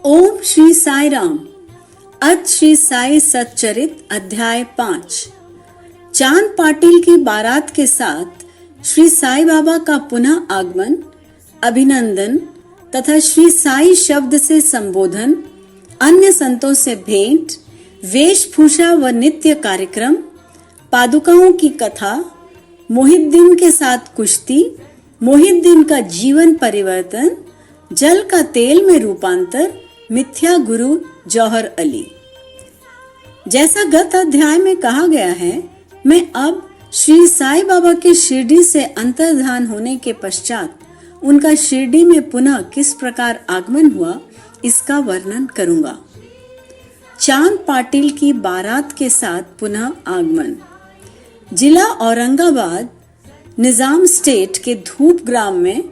ओम श्री साई राम। आज श्री साई सच्चरित अध्याय 5। चांद पाटिल की बारात के साथ श्री साई बाबा का पुनः आगमन, अभिनंदन तथा श्री साई शब्द से संबोधन, अन्य संतों से भेंट, वेशभूषा व नित्य कार्यक्रम, पादुकाओं की कथा, मोहिद्दीन के साथ कुश्ती, मोहिद्दीन का जीवन परिवर्तन, जल का तेल में रूपांतर, मिथ्या गुरु जौहर अली। जैसा गत अध्याय में कहा गया है, मैं अब श्री साई बाबा के शिरडी से अंतर्धान होने के पश्चात उनका शिरडी में पुनः किस प्रकार आगमन हुआ, इसका वर्णन करूंगा। चांद पाटिल की बारात के साथ पुनः आगमन। जिला औरंगाबाद, निजाम स्टेट के धूप ग्राम में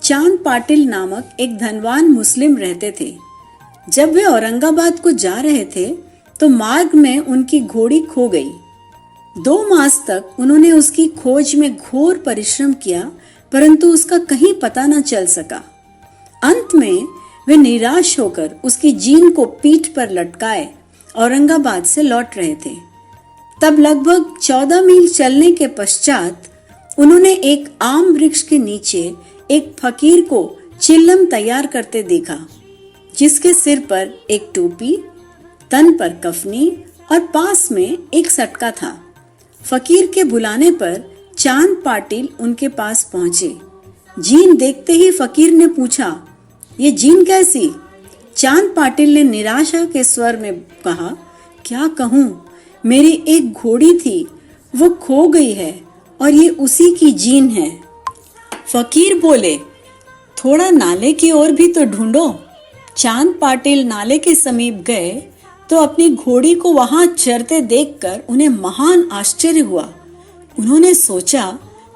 चांद पाटिल नामक एक धनवान मुस्लिम रहते थे। जब वे औरंगाबाद को जा रहे थे तो मार्ग में उनकी घोड़ी खो गई। 2 मास तक उन्होंने उसकी खोज में घोर परिश्रम किया, परंतु उसका कहीं पता न चल सका। अंत में वे निराश होकर उसकी जीन को पीठ पर लटकाए औरंगाबाद से लौट रहे थे। तब लगभग 14 मील चलने के पश्चात उन्होंने एक आम वृक्ष के नीचे एक फकीर को चिल्लम तैयार करते देखा, जिसके सिर पर एक टोपी, तन पर कफनी और पास में एक सटका था। फकीर के बुलाने पर चांद पाटिल उनके पास पहुंचे। जीन देखते ही फकीर ने पूछा, ये जीन कैसी? चांद पाटिल ने निराशा के स्वर में कहा, क्या कहूँ, मेरी एक घोड़ी थी, वो खो गई है और ये उसी की जीन है। फकीर बोले, थोड़ा नाले की ओर भी तो ढूंढो। चांद पाटिल नाले के समीप गए तो अपनी घोड़ी को वहां चरते देखकर उन्हें महान आश्चर्य हुआ। उन्होंने सोचा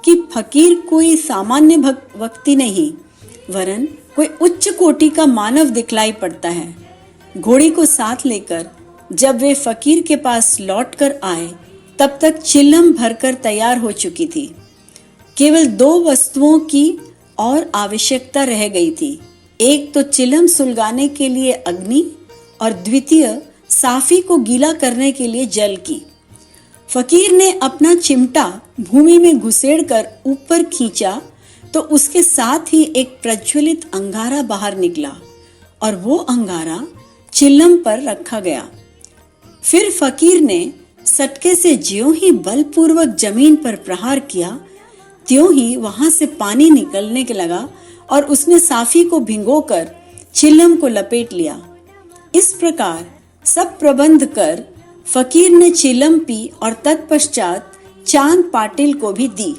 कि फकीर कोई सामान्य व्यक्ति नहीं, वरन कोई उच्च कोटि का मानव दिखलाई पड़ता है। घोड़ी को साथ लेकर जब वे फकीर के पास लौटकर आए, तब तक चिल्लम भरकर तैयार हो चुकी थी। केवल 2 वस्तुओं की और आवश्यकता रह गई थी। एक तो चिलम सुलगाने के लिए अग्नि और द्वितीय साफी को गीला करने के लिए जल की। फकीर ने अपना चिमटा भूमि में घुसेड़कर ऊपर खींचा तो उसके साथ ही एक प्रज्वलित अंगारा बाहर निकला और वो अंगारा चिल्लम पर रखा गया। फिर फकीर ने सटके से ज्यों ही बलपूर्वक जमीन पर प्रहार किया, त्यों ही वहां से पानी निकलने के लगा और उसने साफी को भिगोकर चिल्लम को लपेट लिया। इस प्रकार सब प्रबंध कर फकीर ने चिल्लम पी और तत्पश्चात चांद पाटिल को भी दी।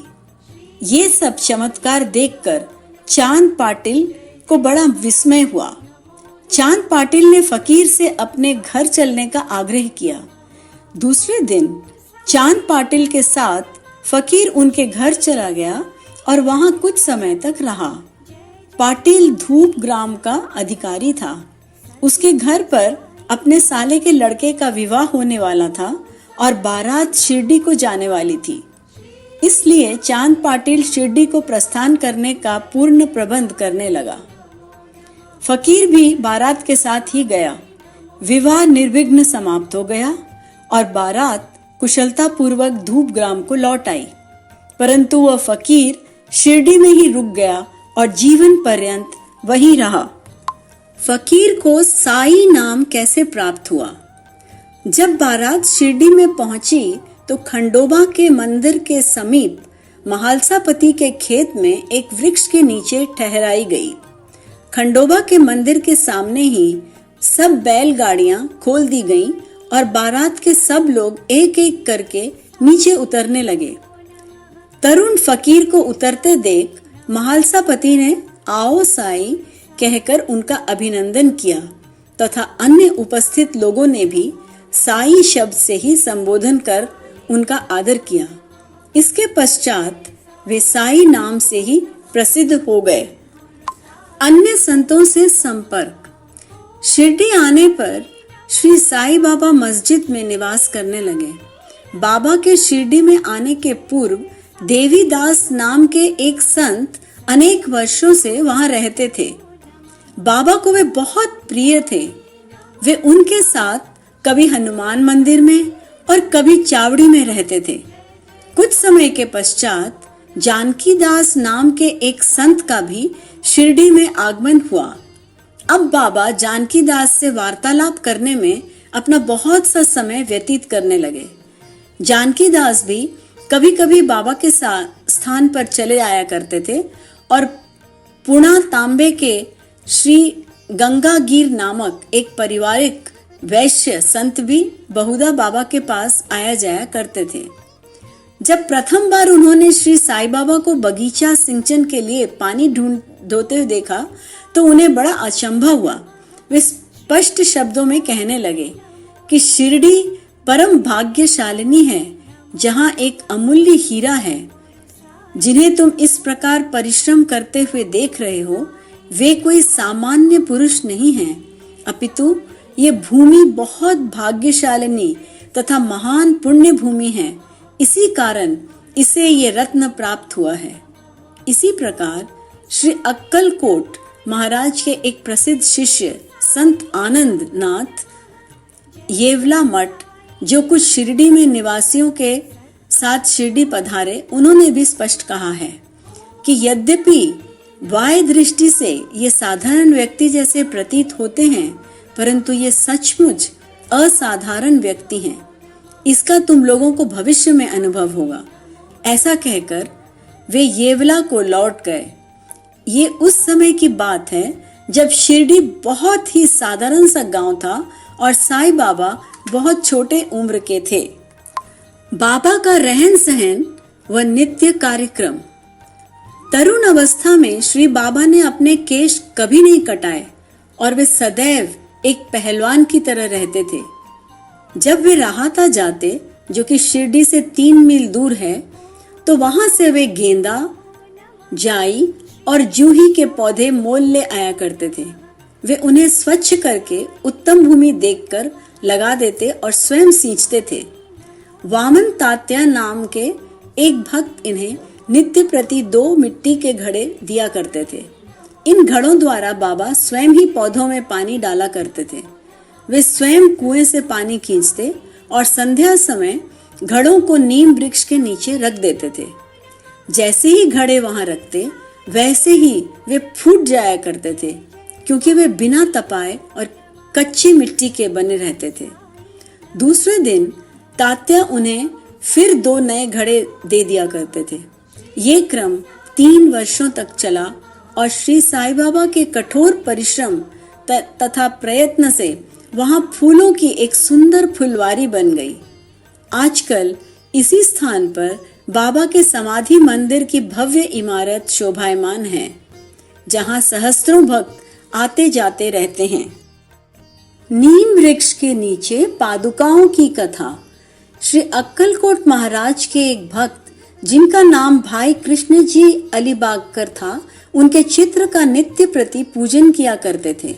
ये सब चमत्कार देखकर चांद पाटिल को बड़ा विस्मय हुआ। चांद पाटिल ने फकीर से अपने घर चलने का आग्रह किया। दूसरे दिन चांद पाटिल के साथ फकीर उनके घर चला गया और वहां कुछ समय तक रहा। पाटिल धूप ग्राम का अधिकारी था। उसके घर पर अपने साले के लड़के का विवाह होने वाला था और बारात शिरडी को जाने वाली थी। इसलिए चांद पाटिल शिरडी को प्रस्थान करने का पूर्ण प्रबंध करने लगा। फकीर भी बारात के साथ ही गया। विवाह निर्विघ्न समाप्त हो गया और बारात कुशलता पूर्वक धूप ग्राम को लौट आई, परंतु वह फकीर शिरडी में ही रुक गया और जीवन पर्यंत वहीं रहा। फकीर को साई नाम कैसे प्राप्त हुआ? जब बारात शिरडी में पहुंची तो खंडोबा के मंदिर के समीप महालसापति के खेत में एक वृक्ष के नीचे ठहराई गई। खंडोबा के मंदिर के सामने ही सब बैलगाड़ियां खोल दी गईं और बारात के सब लोग एक एक करके नीचे उतरने लगे। तरुण फकीर को उतरते देख महालसापति ने आओ साई कहकर उनका अभिनंदन किया तथा अन्य उपस्थित लोगों ने भी साई शब्द से ही संबोधन कर उनका आदर किया। इसके पश्चात वे साई नाम से ही प्रसिद्ध हो गए। अन्य संतों से संपर्क। शिरडी आने पर श्री साई बाबा मस्जिद में निवास करने लगे। बाबा के शिरडी में आने के पूर्व देवीदास नाम के एक संत अनेक वर्षों से वहां रहते थे। बाबा को वे बहुत प्रिय थे। वे उनके साथ कभी हनुमान मंदिर में और कभी चावड़ी में रहते थे। कुछ समय के पश्चात जानकी दास नाम के एक संत का भी शिरडी में आगमन हुआ। अब बाबा जानकी दास से वार्तालाप करने में अपना बहुत सा समय व्यतीत करने लगे। जानकी दास भी कभी कभी बाबा के साथ स्थान पर चले आया करते थे और पुणा तांबे के श्री गंगागीर नामक एक पारिवारिक वैश्य संत भी बहुधा बाबा के पास आया जाया करते थे। जब प्रथम बार उन्होंने श्री साईं बाबा को बगीचा सिंचन के लिए पानी ढोते हुए देखा तो उन्हें बड़ा अचंभा हुआ। वे स्पष्ट शब्दों में कहने लगे कि शिरडी परम भाग्यशालिनी है, जहां एक अमूल्य हीरा है। जिन्हें तुम इस प्रकार परिश्रम करते हुए देख रहे हो, वे कोई सामान्य पुरुष नहीं हैं, अपितु ये भूमि बहुत भाग्यशालिनी तथा महान पुण्य भूमि है। इसी कारण इसे ये रत्न प्राप्त हुआ है। इसी प्रकार श्री अक्कलकोट महाराज के एक प्रसिद्ध शिष्य संत आनंद नाथ येवला मठ, जो कुछ शिरडी में निवासियों के साथ शिरडी पधारे, उन्होंने भी स्पष्ट कहा है कि यद्यपि बाह्य दृष्टि से ये साधारण व्यक्ति जैसे प्रतीत होते हैं, परंतु ये सचमुच असाधारण व्यक्ति हैं। इसका तुम लोगों को भविष्य में अनुभव होगा। ऐसा कहकर वे येवला को लौट गए। ये उस समय की बात है जब शिरडी बहुत ही साधारण सा गांव था और साईं बाबा बहुत छोटे उम्र के थे। बाबा का रहन सहन व नित्य कार्यक्रम। तरुण अवस्था में श्री बाबा ने अपने केश कभी नहीं कटाए और वे सदैव एक पहलवान की तरह रहते थे। जब वे राहता जाते, जो कि शिरडी से 3 मील दूर है, तो वहां से वे गेंदा, जाई और जूही के पौधे मोल ले आया करते थे। वे उन्हें स्वच्छ करके उत्तम भूमि देखकर लगा देते और स्वयं सींचते थे। वामन तात्या नाम के एक भक्त इन्हें नित्य प्रति 2 मिट्टी के घड़े दिया करते थे। इन घड़ों द्वारा बाबा स्वयं ही पौधों में पानी डाला करते थे। वे स्वयं कुएं से पानी खींचते और संध्या समय घड़ों को नीम वृक्ष के नीचे रख देते थे। जैसे ही घड़े वहां रखते, वैसे ही वे फूट जाया करते थे, क्योंकि वे बिना तपाए और कच्ची मिट्टी के बने रहते थे। दूसरे दिन तात्या उन्हें फिर 2 नए घड़े दे दिया करते थे। ये क्रम 3 वर्षों तक चला और श्री साईं बाबा के कठोर परिश्रम तथा प्रयत्न से वहां फूलों की एक सुंदर फुलवारी बन गई। आजकल इसी स्थान पर बाबा के समाधि मंदिर की भव्य इमारत शोभायमान है, जहां सहस्त्रों भक्त आते जाते रहते हैं। नीम वृक्ष के नीचे पादुकाओं की कथा। श्री अक्कलकोट महाराज के एक भक्त, जिनका नाम भाई कृष्ण जी अलीबागकर था, उनके चित्र का नित्य प्रति पूजन किया करते थे।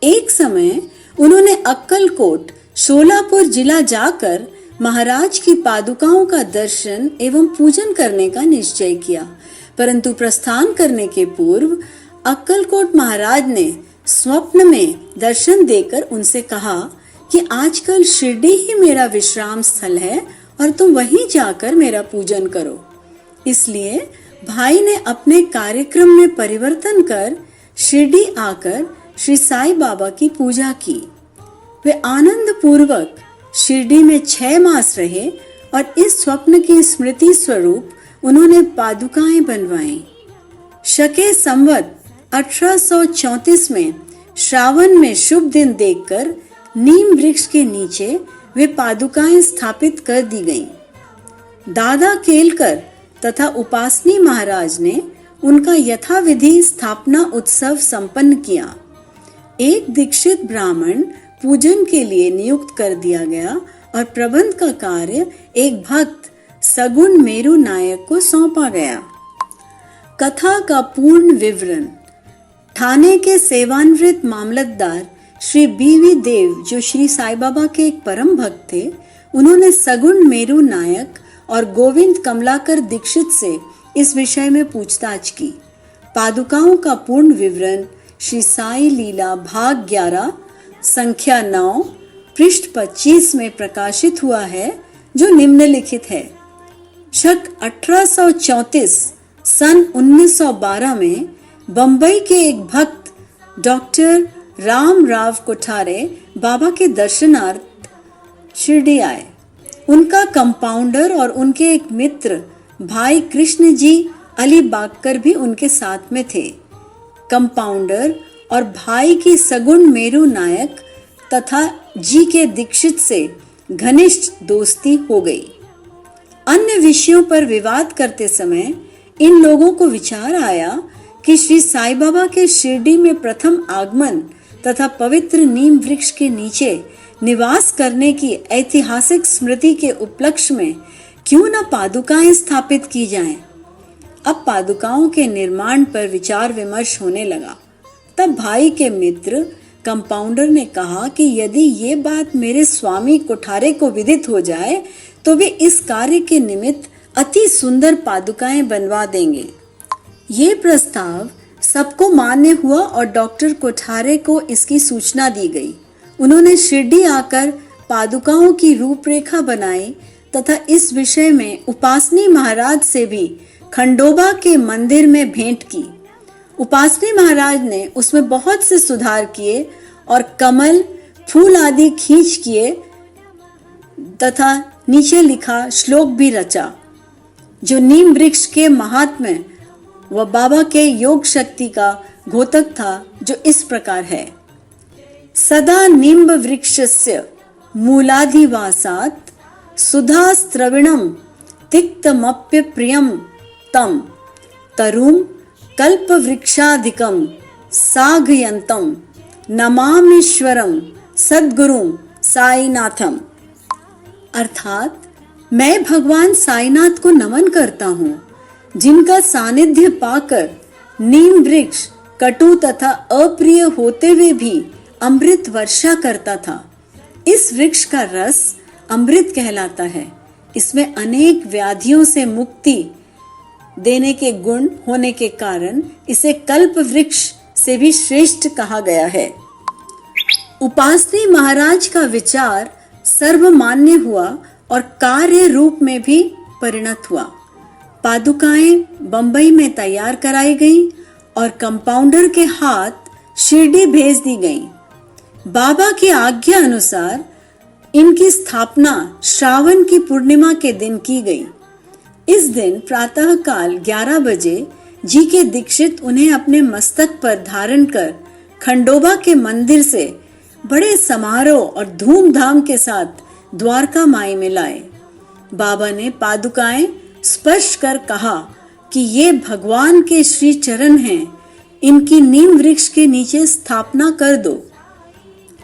एक समय उन्होंने अक्कलकोट शोलापुर जिला जाकर महाराज की पादुकाओं का दर्शन एवं पूजन करने का निश्चय किया, परंतु प्रस्थान करने के पूर्व अक्कलकोट महाराज ने स्वप्न में दर्शन देकर उनसे कहा कि आजकल शिरडी ही मेरा विश्राम स्थल है और तुम वहीं जाकर मेरा पूजन करो। इसलिए भाई ने अपने कार्यक्रम में परिवर्तन कर शिरडी आकर श्री साईं बाबा की पूजा की। वे आनंद पूर्वक शिरडी में 6 मास रहे और इस स्वप्न की स्मृति स्वरूप उन्होंने पादुकाएं बनवाई। शके संवत 1834 में श्रावण में शुभ दिन देखकर नीम वृक्ष के नीचे वे पादुकाएं स्थापित कर दी गईं। दादा केलकर तथा उपासनी महाराज ने उनका यथाविधि स्थापना उत्सव संपन्न किया। एक दीक्षित ब्राह्मण पूजन के लिए नियुक्त कर दिया गया और प्रबंध का कार्य एक भक्त सगुण मेरू नायक को सौंपा गया। कथा का पूर्ण विवरण। ठाणे के सेवानिवृत्त मामलतदार श्री बीवी देव, जो श्री साईं बाबा के एक परम भक्त थे, उन्होंने सगुण मेरू नायक और गोविंद कमलाकर दीक्षित से इस विषय में पूछताछ की। पादुकाओं का पूर्ण विवरण श्री साई लीला भाग 11 संख्या 9 पृष्ठ 25 में प्रकाशित हुआ है, जो निम्नलिखित है। शक 1834 सन 1912 में बंबई के एक भक्त डॉक्टर राम राव कोठारे बाबा के दर्शनार्थ शिरडी आए। उनका कंपाउंडर और उनके एक मित्र भाई कृष्ण जी अली बागकर भी उनके साथ में थे। कंपाउंडर और भाई की सगुण मेरू नायक तथा जी के दीक्षित से घनिष्ठ दोस्ती हो गई। अन्य विषयों पर विवाद करते समय इन लोगों को विचार आया कि श्री साई बाबा के शिरडी में प्रथम आगमन तथा पवित्र नीम वृक्ष के नीचे निवास करने की ऐतिहासिक स्मृति के उपलक्ष्य में क्यों न पादुकाएं स्थापित की जाएं। अब पादुकाओं के निर्माण पर विचार विमर्श होने लगा। तब भाई के मित्र कंपाउंडर ने कहा कि यदि ये बात मेरे स्वामी कोठारे को विदित हो जाए तो वे इस कार्य के निमित्त अति सुंदर पादुकाएं बनवा देंगे। ये प्रस्ताव सबको मान्य हुआ और डॉक्टर कोठारे को इसकी सूचना दी गई। उन्होंने शिरडी आकर पादुकाओं की रूपरेखा बनाई तथा इस विषय में उपासनी महाराज से भी खंडोबा के मंदिर में भेंट की। उपासनी महाराज ने उसमें बहुत से सुधार किए और कमल फूल आदि खींच किए तथा नीचे लिखा श्लोक भी रचा, जो नीम वृक्ष के महात्म्य व बाबा के योग शक्ति का घोतक था, जो इस प्रकार है। सदा निम्ब वृक्षस्य मूलाधिवासात् सुधा स्त्रविणम तिक्तमप्य प्रियम तम तरुम कल्प वृक्षाधिकम साघयंतम नमामीश्वरम सद्गुरुम साईनाथम। अर्थात मैं भगवान साईनाथ को नमन करता हूँ, जिनका सानिध्य पाकर नीम वृक्ष कटु तथा अप्रिय होते हुए भी अमृत वर्षा करता था। इस वृक्ष का रस अमृत कहलाता है। इसमें अनेक व्याधियों से मुक्ति देने के गुण होने के कारण इसे कल्प वृक्ष से भी श्रेष्ठ कहा गया है। उपासनी महाराज का विचार सर्वमान्य हुआ और कार्य रूप में भी परिणत हुआ। पादुकाएं बंबई में तैयार कराई गईं और कंपाउंडर के हाथ शिरडी भेज दी गईं। बाबा की आज्ञा अनुसार इनकी स्थापना श्रावण की पूर्णिमा के दिन की गई। इस दिन प्रातः काल 11 बजे जी के दीक्षित उन्हें अपने मस्तक पर धारण कर खंडोबा के मंदिर से बड़े समारोह और धूमधाम के साथ द्वारका माई में लाए। बाबा ने पादुकाएं स्पर्श कर कहा कि ये भगवान के श्री चरण हैं, इनकी नीम वृक्ष के नीचे स्थापना कर दो।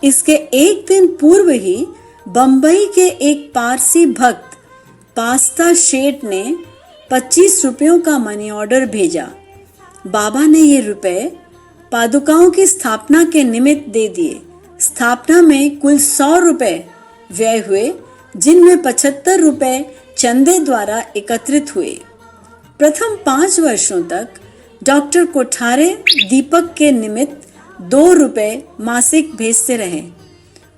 इसके एक दिन पूर्व ही बंबई के एक पारसी भक्त पास्ता शेठ ने 25 रुपयों का मनी ऑर्डर भेजा। बाबा ने ये रुपए पादुकाओं की स्थापना के निमित्त दे दिए। स्थापना में कुल 100 रुपए व्यय हुए, जिनमें 75 रुपए चंदे द्वारा एकत्रित हुए। प्रथम 5 वर्षों तक डॉक्टर कोठारे दीपक के निमित्त 2 रुपए मासिक भेजते रहे।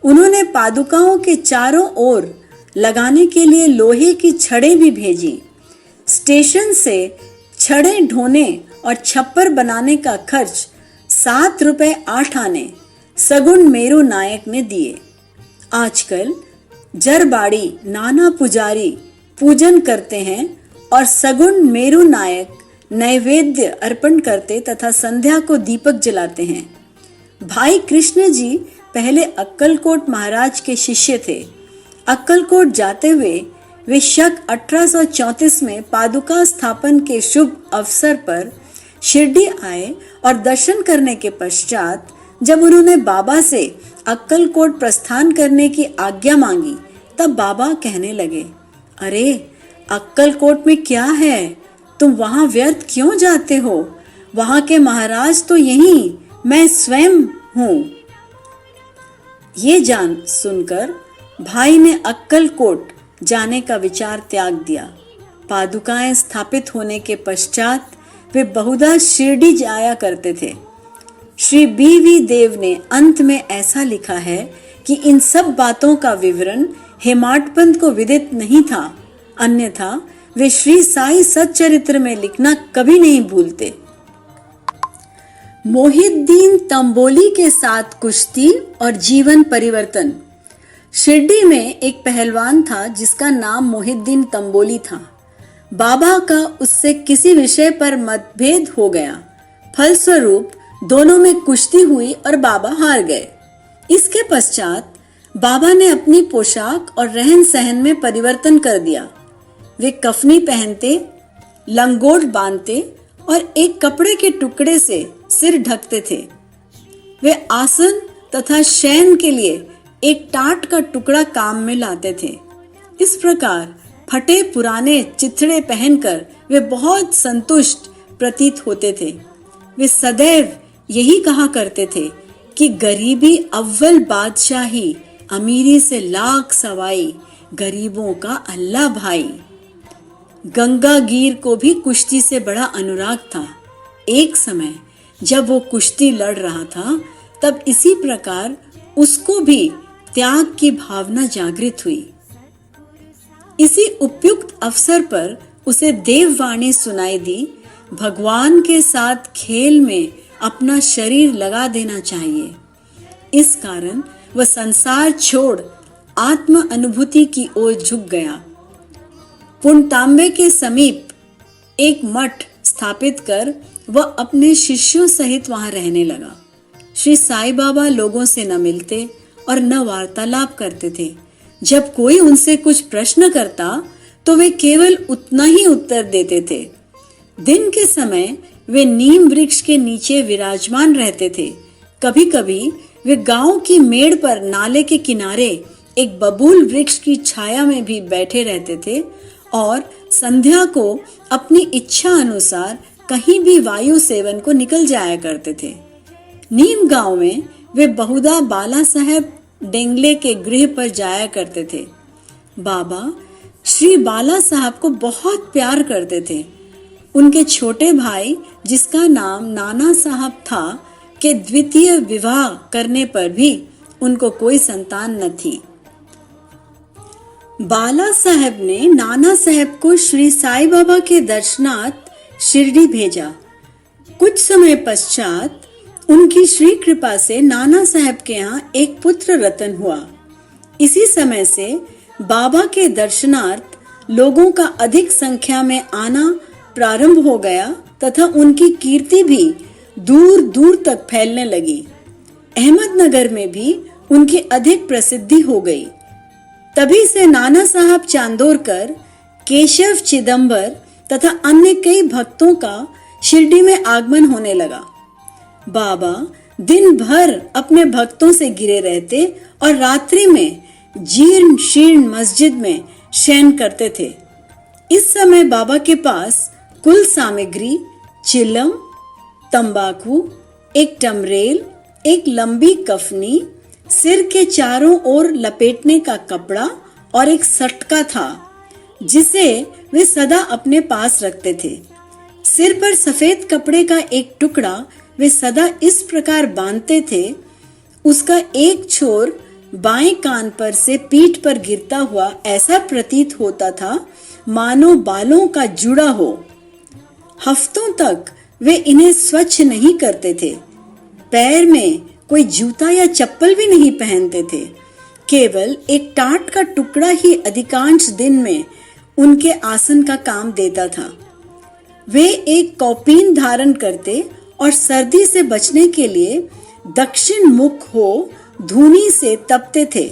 उन्होंने पादुकाओं के चारों ओर लगाने के लिए लोहे की छड़ें भी भेजी। स्टेशन से छड़ें ढोने और छप्पर बनाने का खर्च 7 रुपए 8 आने सगुण मेरू नायक ने दिए। आजकल जरबाड़ी नाना पुजारी पूजन करते हैं और सगुण मेरू नायक नैवेद्य अर्पण करते तथा संध्या को दीपक जलाते हैं। भाई कृष्ण जी पहले अक्कलकोट महाराज के शिष्य थे। अक्कलकोट जाते हुए वे शक 1834 में पादुका स्थापन के शुभ अवसर पर शिरडी आए और दर्शन करने के पश्चात जब उन्होंने बाबा से अक्कलकोट प्रस्थान करने की आज्ञा मांगी, तब बाबा कहने लगे, अरे अक्कलकोट में क्या है, तुम वहां व्यर्थ क्यों जाते हो? वहां के महाराज तो यही मैं स्वयं हूं। ये जान सुनकर भाई ने अक्कलकोट जाने का विचार त्याग दिया। पादुकाएं स्थापित होने के पश्चात वे बहुधा शिरडी जाया करते थे। श्री BV देव ने अंत में ऐसा लिखा है कि इन सब बातों का विवरण हेमाडपंत को विदित नहीं था, अन्यथा वे श्री साई सच्चरित्र में लिखना कभी नहीं भूलते। मोहिद्दीन तंबोली के साथ कुश्ती और जीवन परिवर्तन। शिरडी में एक पहलवान था जिसका नाम मोहिद्दीन तंबोली था। बाबा का उससे किसी विषय पर मतभेद हो गया। फलस्वरूप दोनों में कुश्ती हुई और बाबा हार गए। इसके पश्चात बाबा ने अपनी पोशाक और रहन सहन में परिवर्तन कर दिया। वे कफनी पहनते, लंगोट बांधते और एक कपड़े के टुकड़े से सिर ढकते थे। वे आसन तथा शयन के लिए एक टाट का टुकड़ा काम में लाते थे। इस प्रकार फटे पुराने चिथड़े पहनकर वे बहुत संतुष्ट प्रतीत होते थे। वे सदैव यही कहा करते थे कि गरीबी अव्वल बादशाही, अमीरी से लाख सवाई, गरीबों का अल्लाह भाई। गंगागीर को भी कुश्ती से बड़ा अनुराग था। एक समय जब वो कुश्ती लड़ रहा था, तब इसी प्रकार उसको भी त्याग की भावना जागृत हुई। इसी उपयुक्त अवसर पर उसे देववाणी सुनाई दी, भगवान के साथ खेल में अपना शरीर लगा देना चाहिए। इस कारण वह संसार छोड़ आत्म अनुभूति की ओर झुक गया। पुणतांबे के समीप एक मठ स्थापित कर वह अपने शिष्यों सहित वहां रहने लगा। श्री साई बाबा लोगों से न मिलते और न वार्तालाप करते थे। जब कोई उनसे कुछ प्रश्न करता तो वे केवल उतना ही उत्तर देते थे। दिन के समय वे नीम वृक्ष के नीचे विराजमान रहते थे। कभी कभी वे गांव की मेड़ पर नाले के किनारे एक बबूल वृक्ष की छाया में भी बैठे रहते थे और संध्या को अपनी इच्छा अनुसार कहीं भी वायु सेवन को निकल जाया करते थे। नीम गांव में वे बहुधा बाला साहेब डेंगले के गृह पर जाया करते थे। बाबा श्री बाला साहब को बहुत प्यार करते थे। उनके छोटे भाई, जिसका नाम नाना साहब था, के द्वितीय विवाह करने पर भी उनको कोई संतान न थी। बाला साहब ने नाना साहब को श्री साई बाबा के दर्शनार्थ शिरडी भेजा। कुछ समय पश्चात उनकी श्री कृपा से नाना साहब के यहाँ एक पुत्र रतन हुआ। इसी समय से बाबा के दर्शनार्थ लोगों का अधिक संख्या में आना प्रारंभ हो गया तथा उनकी कीर्ति भी दूर दूर तक फैलने लगी। अहमदनगर में भी उनकी अधिक प्रसिद्धि हो गई। तभी से नाना साहब चांदोरकर, केशव चिदंबर तथा अन्य कई भक्तों का शिरडी में आगमन होने लगा। बाबा दिन भर अपने भक्तों से घिरे रहते और रात्रि में जीर्ण शीर्ण मस्जिद में शयन करते थे। इस समय बाबा के पास कुल सामग्री चिलम, तंबाकू, एक टमरेल, एक लंबी कफनी, सिर के चारों ओर लपेटने का कपड़ा और एक सटका था, जिसे वे सदा अपने पास रखते थे। सिर पर सफेद कपड़े का एक टुकड़ा वे सदा इस प्रकार बांधते थे, उसका एक छोर बाएं कान पर से पीठ पर गिरता हुआ ऐसा प्रतीत होता था मानो बालों का जुड़ा हो। हफ्तों तक वे इन्हें स्वच्छ नहीं करते थे। पैर में कोई जूता या चप्पल भी नहीं पहनते थे। केवल एक टाट का टुकड़ा ही अधिकांश दिन में उनके आसन का काम देता था। वे एक कौपीन धारण करते और सर्दी से बचने के लिए दक्षिण मुख हो धूनी से तपते थे।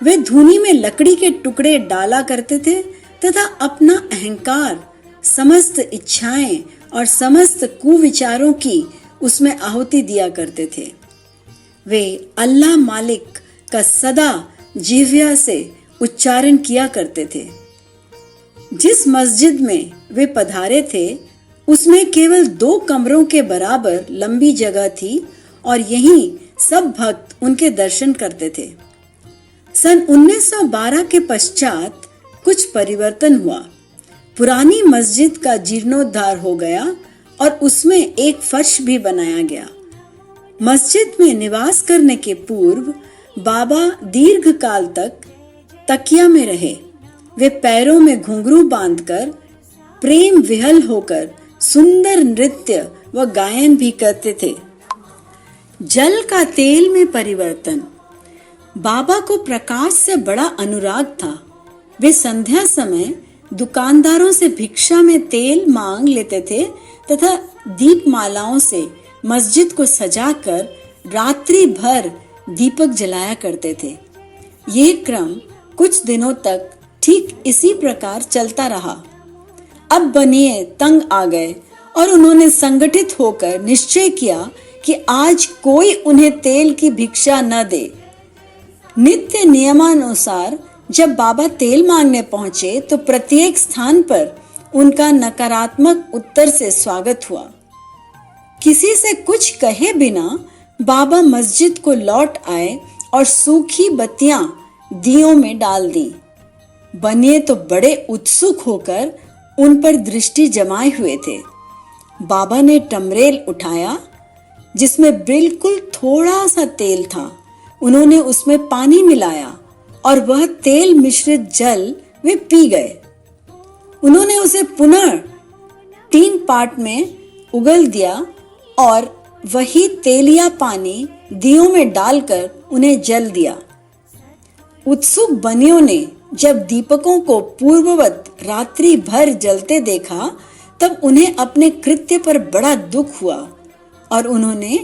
वे धूनी में लकड़ी के टुकड़े डाला करते थे तथा अपना अहंकार, समस्त इच्छाएं और समस्त कुविचारों की उसमें आहुति दिया करते थे। वे अल्लाह मालिक का सदा जिह्वा से उच्चारण किया करते थे। जिस मस्जिद में वे पधारे थे उसमें केवल 2 कमरों के बराबर लंबी जगह थी और यहीं सब भक्त उनके दर्शन करते थे। सन 1912 के पश्चात कुछ परिवर्तन हुआ। पुरानी मस्जिद का जीर्णोद्धार हो गया और उसमें एक फर्श भी बनाया गया। मस्जिद में निवास करने के पूर्व बाबा दीर्घ काल तक तकिया में रहे। वे पैरों में घुंघरू बांधकर प्रेम विहल होकर सुंदर नृत्य व गायन भी करते थे। जल का तेल में परिवर्तन। बाबा को प्रकाश से बड़ा अनुराग था। वे संध्या समय दुकानदारों से भिक्षा में तेल मांग लेते थे तथा दीपमालाओं से मस्जिद को सजाकर रात्रि भर दीपक जलाया करते थे। यह क्रम कुछ दिनों तक ठीक इसी प्रकार चलता रहा। अब बनिए तंग आ गए और उन्होंने संगठित होकर निश्चय किया कि आज कोई उन्हें तेल की भिक्षा न दे। नित्य नियमानुसार जब बाबा तेल मांगने पहुंचे तो प्रत्येक स्थान पर उनका नकारात्मक उत्तर से स्वागत हुआ। किसी से कुछ कहे बिना बाबा मस्जिद को लौट आए और सूखी बत्तियां दियों में डाल दी। बनिए तो बड़े उत्सुक होकर उन पर दृष्टि जमाए हुए थे। बाबा ने टमरेल उठाया जिसमें बिल्कुल थोड़ा सा तेल था। उन्होंने उसमें पानी मिलाया और वह तेल मिश्रित जल वे पी गए। उन्होंने उसे पुनः 3 पार्ट में उगल दिया और वही तेलिया पानी दियों में डालकर उन्हें जल दिया। उत्सुक बनियों ने जब दीपकों को पूर्ववत रात्रि भर जलते देखा तब उन्हें अपने कृत्य पर बड़ा दुख हुआ और उन्होंने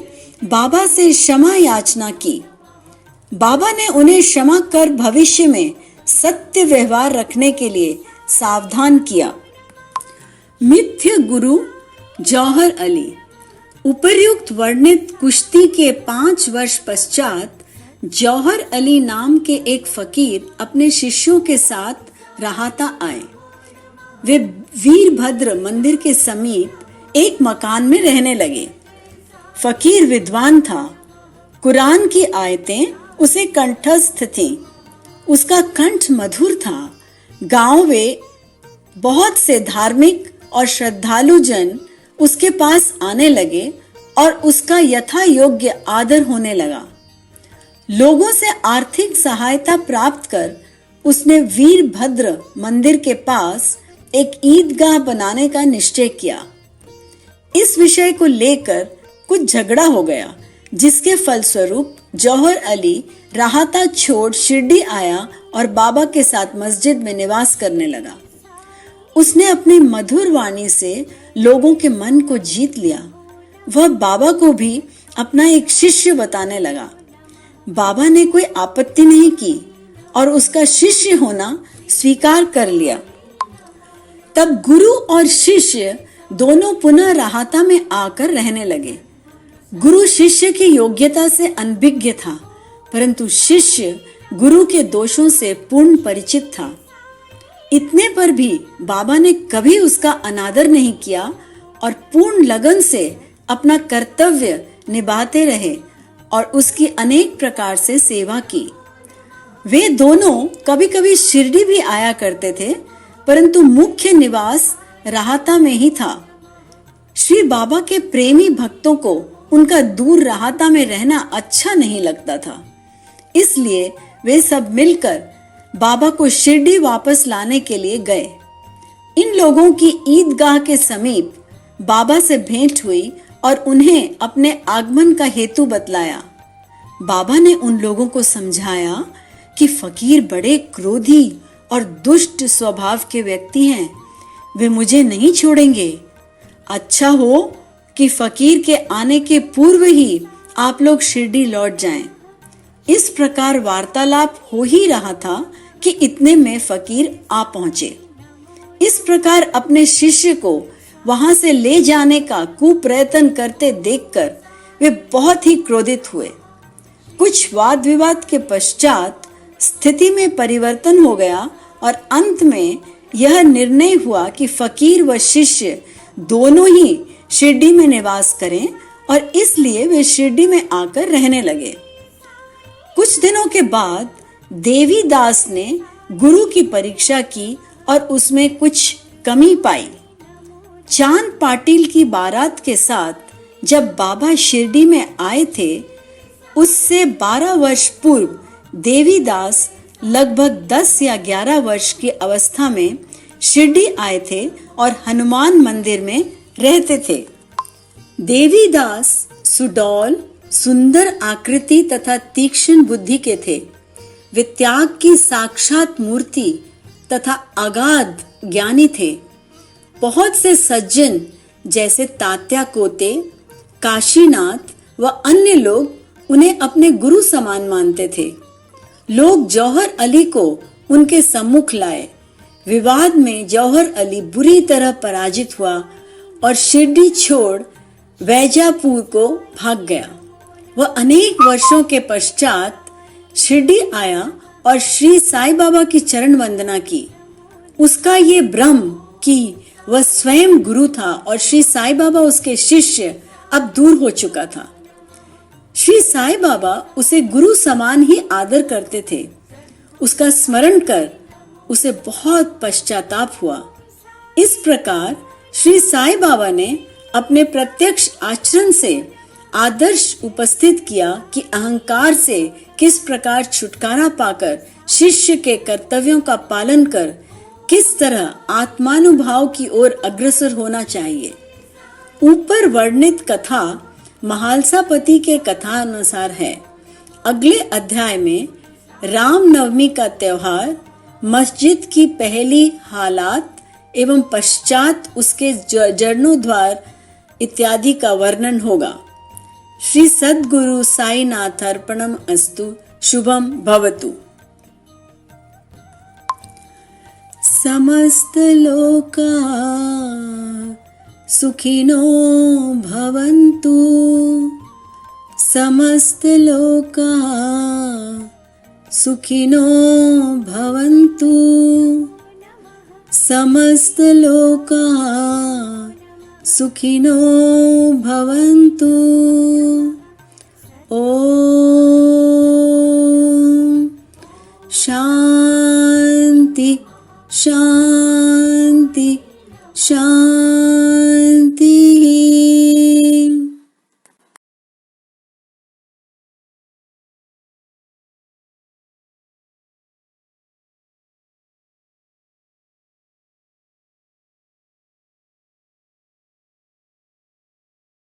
बाबा से क्षमा याचना की। बाबा ने उन्हें क्षमा कर भविष्य में सत्य व्यवहार रखने के लिए सावधान किया। मिथ्य गुरु जौहर अली। उपर्युक्त वर्णित कुश्ती के 5 वर्ष पश्चात जौहर अली नाम के एक फकीर अपने शिष्यों के साथ राहता आए। वे वीरभद्र मंदिर के समीप एक मकान में रहने लगे। फकीर विद्वान था। कुरान की आयतें उसे कंठस्थ थीं। उसका कंठ मधुर था। गांव में बहुत से धार्मिक और श्रद्धालु जन उसके पास आने लगे और उसका यथा योग्य आदर होने लगा। लोगों से आर्थिक सहायता प्राप्त कर उसने वीरभद्र मंदिर के पास एक ईदगाह बनाने का निश्चय किया। इस विषय को लेकर कुछ झगड़ा हो गया, जिसके फलस्वरूप जौहर अली राहता छोड़ शिरडी आया और बाबा के साथ मस्जिद में निवास करने लगा। उसने अपनी मधुर वाणी से लोगों के मन को जीत लिया। वह बाबा को भी अपना एक शिष्य बताने लगा। बाबा ने कोई आपत्ति नहीं की और उसका शिष्य होना स्वीकार कर लिया। तब गुरु और शिष्य दोनों पुनः राहता में आकर रहने लगे। गुरु शिष्य की योग्यता से अनभिज्ञ था, परंतु शिष्य गुरु के दोषों से पूर्ण परिचित था। इतने पर भी बाबा ने कभी उसका अनादर नहीं किया और पूर्ण लगन से अपना कर्तव्य निभाते रहे और उसकी अनेक प्रकार से सेवा की। वे दोनों कभी कभी शिरडी भी आया करते थे, परंतु मुख्य निवास राहता में ही था। श्री बाबा के प्रेमी भक्तों को उनका दूर राहता में रहना अच्छा नहीं लगता था। इसलिए वे सब मिलकर बाबा को शिरडी वापस लाने के लिए गए। इन लोगों की ईदगाह के समीप बाबा से भेंट हुई और उन्हें अपने आगमन का हेतु बतलाया। बाबा ने उन लोगों को समझाया कि फकीर बड़े क्रोधी और दुष्ट स्वभाव के व्यक्ति हैं, वे मुझे नहीं छोड़ेंगे। अच्छा हो कि फकीर के आने के पूर्व ही आप लोग शिरडी लौट जाएं। इस प्रकार वार्तालाप हो ही रहा था कि इतने में फकीर आ पहुंचे। इस प्रकार अपने शिष्य को वहां से ले जाने का कुप्रयत्न करते देखकर वे बहुत ही क्रोधित हुए। कुछ वाद विवाद के पश्चात स्थिति में परिवर्तन हो गया और अंत में यह निर्णय हुआ कि फकीर व शिष्य दोनों ही शिरडी में निवास करें और इसलिए वे शिरडी में आकर रहने लगे। कुछ दिनों के बाद देवी दास ने गुरु की परीक्षा की और उसमें कुछ कमी पाई। चांद पाटिल की बारात के साथ जब बाबा शिरडी में आए थे उससे 12 वर्ष पूर्व देवीदास लगभग 10 या 11 वर्ष की अवस्था में शिरडी आए थे और हनुमान मंदिर में रहते थे। देवीदास सुडौल, सुंदर आकृति तथा तीक्ष्ण बुद्धि के थे। वे त्याग की साक्षात मूर्ति तथा अगाध ज्ञानी थे। बहुत से सज्जन जैसे तात्या कोते, काशीनाथ व अन्य लोग उन्हें अपने गुरु समान मानते थे। लोग जौहर अली को उनके सम्मुख लाए। विवाद में जौहर अली बुरी तरह पराजित हुआ और शिरडी छोड़ वैजापुर को भाग गया। वह अनेक वर्षों के पश्चात शिरडी आया और श्री साईं बाबा की चरण वंदना की। उसका ये भ्रम कि वह स्वयं गुरु था और श्री साईं बाबा उसके शिष्य अब दूर हो चुका था। श्री साईं बाबा उसे गुरु समान ही आदर करते थे। उसका स्मरण कर उसे बहुत पश्चाताप हुआ। इस प्रकार श्री साईं बाबा ने अपने प्रत्यक्ष आचरण से आदर्श उपस्थित किया कि अहंकार से किस प्रकार छुटकारा पाकर शिष्य के कर्तव्यों का पालन कर किस तरह आत्मानुभाव की ओर अग्रसर होना चाहिए। ऊपर वर्णित कथा महालसापति के कथा अनुसार है। अगले अध्याय में रामनवमी का त्योहार, मस्जिद की पहली हालात एवं पश्चात उसके जीर्णोद्धार इत्यादि का वर्णन होगा। श्री सद्गुरु साईनाथ अर्पणम अस्तु। शुभम भवतु। समस्त लोका सुखिनो भवन्तु। समस्त लोका सुखिनो भवन्तु। समस्त लोका सुखिनो भवन्तु। ओम शांति शांति शांति।